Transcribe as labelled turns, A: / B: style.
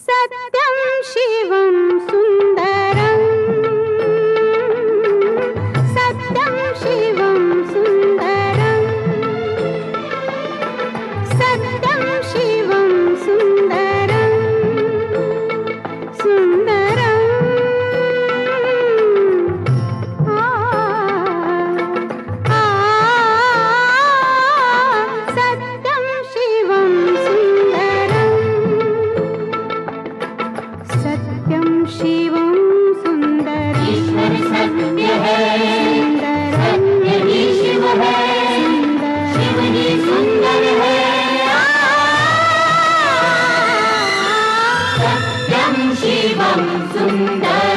A: सत्यं शिवं सुन्दरं सत्यं शिवं सुन्दरं सत्यं शिवं सुन्दरं सुन्दरं सत्यं शिवं सुन्दरं सत्यं शिवं सुन्दरं
B: ईश्वर सत्य है, सत्य ही शिव है, शिव ही सुंदर है। सत्यं शिवं सुन्दरं